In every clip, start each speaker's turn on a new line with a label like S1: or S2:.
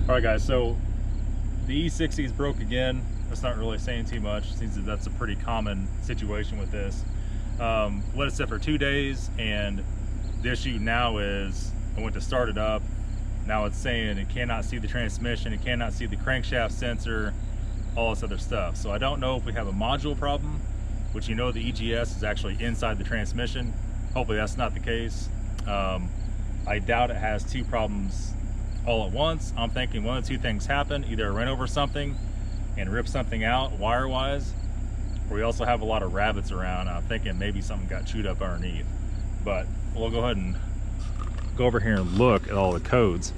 S1: All right, guys, so the E60 is broke again. That's not really saying too much. It seems that that's a pretty common situation with this. Let it sit for 2 days, and the issue now is I went to start it up. Now it's saying it cannot see the transmission, it cannot see the crankshaft sensor, all this other stuff. So I don't know if we have a module problem, which, you know, the EGS is actually inside the transmission. Hopefully that's not the case. I doubt it has two problems all at once. I'm thinking one of two things happen. Either I ran over something and ripped something out wire-wise, or we also have a lot of rabbits around. I'm thinking maybe something got chewed up underneath. But we'll go ahead and go over here and look at all the codes.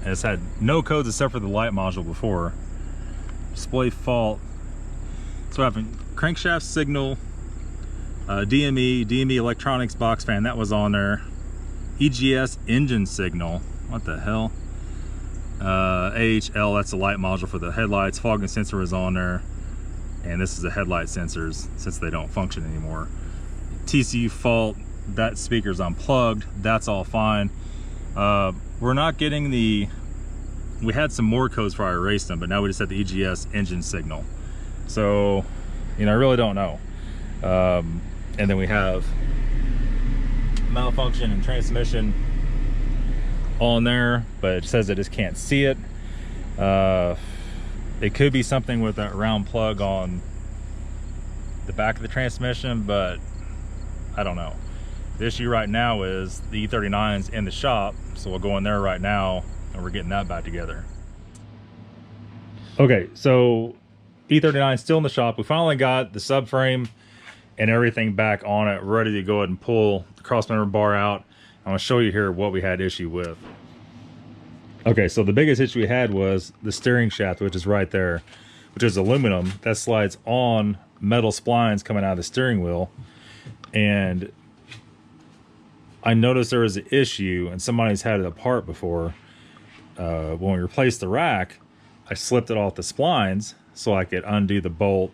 S1: And it's had no codes except for the light module before. Display fault. So I have a crankshaft signal, DME electronics box fan, that was on there. EGS engine signal, what the hell? AHL, that's the light module for the headlights. Fogging sensor is on there. And this is the headlight sensors since they don't function anymore. TCU fault, that speaker's unplugged, that's all fine. We're not getting the, we had some more codes before I erased them, but now we just had the EGS engine signal. So, you know, I really don't know. And then we have malfunction and transmission on there, but it says it just can't see it. It could be something with that round plug on the back of the transmission, but I don't know. The issue right now is the E39's in the shop, so we'll go in there right now and we're getting that back together. Okay, so E39 still in the shop. We finally got the subframe and everything back on it, ready to go ahead and pull the crossmember bar out. I'm gonna show you here what we had issue with. Okay, so the biggest issue we had was the steering shaft, which is right there, which is aluminum that slides on metal splines coming out of the steering wheel. And I noticed there was an issue, and somebody's had it apart before. When we replaced the rack, I slipped it off the splines so I could undo the bolt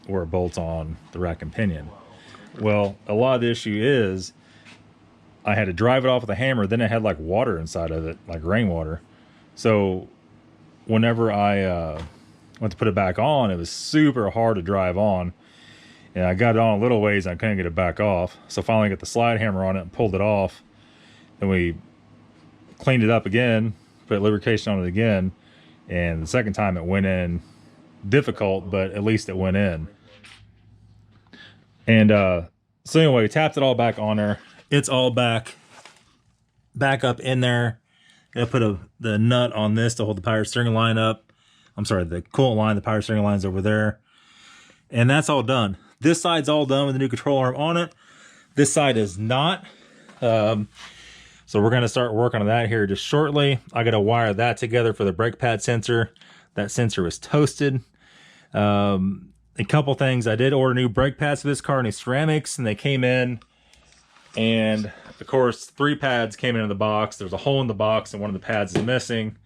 S1: where it bolts on the rack and pinion. Well, a lot of the issue is I had to drive it off with a hammer, then it had like water inside of it, like rainwater. So whenever I went to put it back on, it was super hard to drive on. And I got it on a little ways and I couldn't get it back off. So finally I got the slide hammer on it and pulled it off. Then we cleaned it up again, put lubrication on it again. And the second time it went in difficult, but at least it went in. And so anyway, we tapped it all back on there. It's all back up in there. I put the nut on this to hold the power steering line up. I'm sorry, the coolant line, the power steering line's over there. And that's all done. This side's all done with the new control arm on it. This side is not. So we're gonna start working on that here just shortly. I gotta wire that together for the brake pad sensor. That sensor was toasted. A couple things. I did order new brake pads for this car, new ceramics, and they came in. And of course, 3 pads came into the box. There's a hole in the box and one of the pads is missing.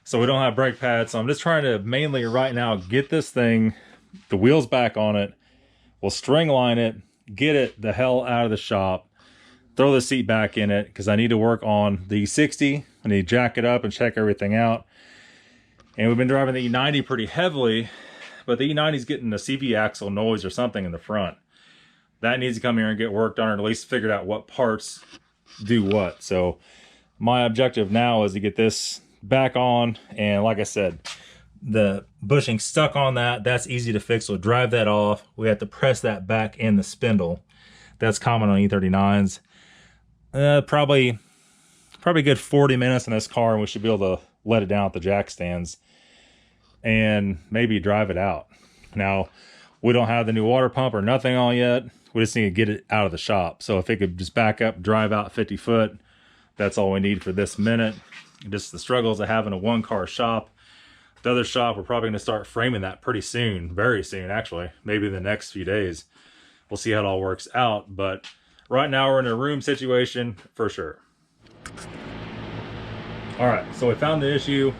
S1: So we don't have brake pads. So I'm just trying to mainly right now get this thing, the wheels back on it. We'll string line it, get it the hell out of the shop, throw the seat back in it because I need to work on the E60. I need to jack it up and check everything out. And we've been driving the E90 pretty heavily, but the E90 is getting a CV axle noise or something in the front. That needs to come here and get worked on, or at least figured out what parts do what. So my objective now is to get this back on. And like I said, the bushing stuck on that. That's easy to fix. We'll drive that off. We have to press that back in the spindle. That's common on E39s. Probably a good 40 minutes in this car, and we should be able to let it down at the jack stands and maybe drive it out. Now, we don't have the new water pump or nothing on yet. We just need to get it out of the shop. So if it could just back up, drive out 50 foot, that's all we need for this minute. Just the struggles of having a 1-car shop. The other shop, we're probably gonna start framing that pretty soon, very soon actually, maybe in the next few days. We'll see how it all works out, but right now we're in a room situation for sure. All right, so we found the issue,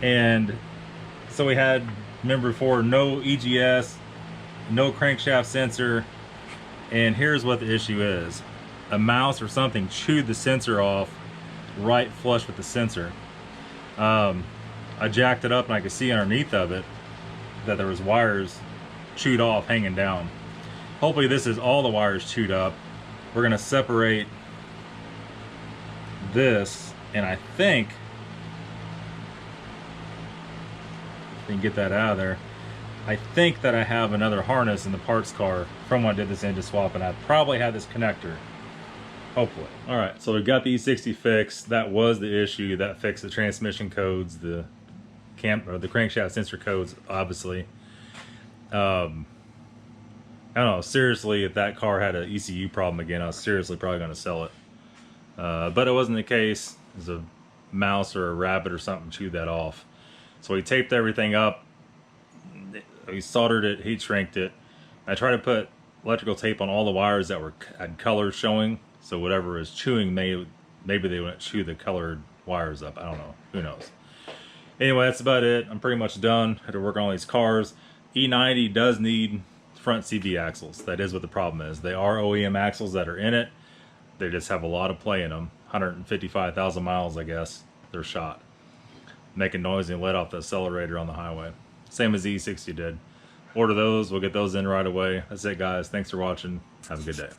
S1: and so we had, remember before, no EGS, no crankshaft sensor, and here's what the issue is. A mouse or something chewed the sensor off right flush with the sensor. I jacked it up and I could see underneath of it that there was wires chewed off hanging down. Hopefully this is all the wires chewed up. We're gonna separate this, and I think we can get that out of there. I think that I have another harness in the parts car from when I did this engine swap, and I probably had this connector. Hopefully. All right, so we got the E60 fixed. That was the issue. That fixed the transmission codes, the the crankshaft sensor codes, obviously. I don't know, seriously, if that car had an ECU problem again, I was seriously probably going to sell it. But it wasn't the case. It was a mouse or a rabbit or something chewed that off. So we taped everything up. We soldered it, heat shrinked it. I tried to put electrical tape on all the wires that had colors showing. So whatever is chewing, maybe they wouldn't chew the colored wires up. I don't know. Who knows? Anyway, that's about it. I'm pretty much done. I had to work on all these cars. E90 does need front CV axles. That is what the problem is. They are OEM axles that are in it. They just have a lot of play in them. 155,000 miles, I guess. They're shot. Making noise and let off the accelerator on the highway. Same as the E60 did. Order those. We'll get those in right away. That's it, guys. Thanks for watching. Have a good day.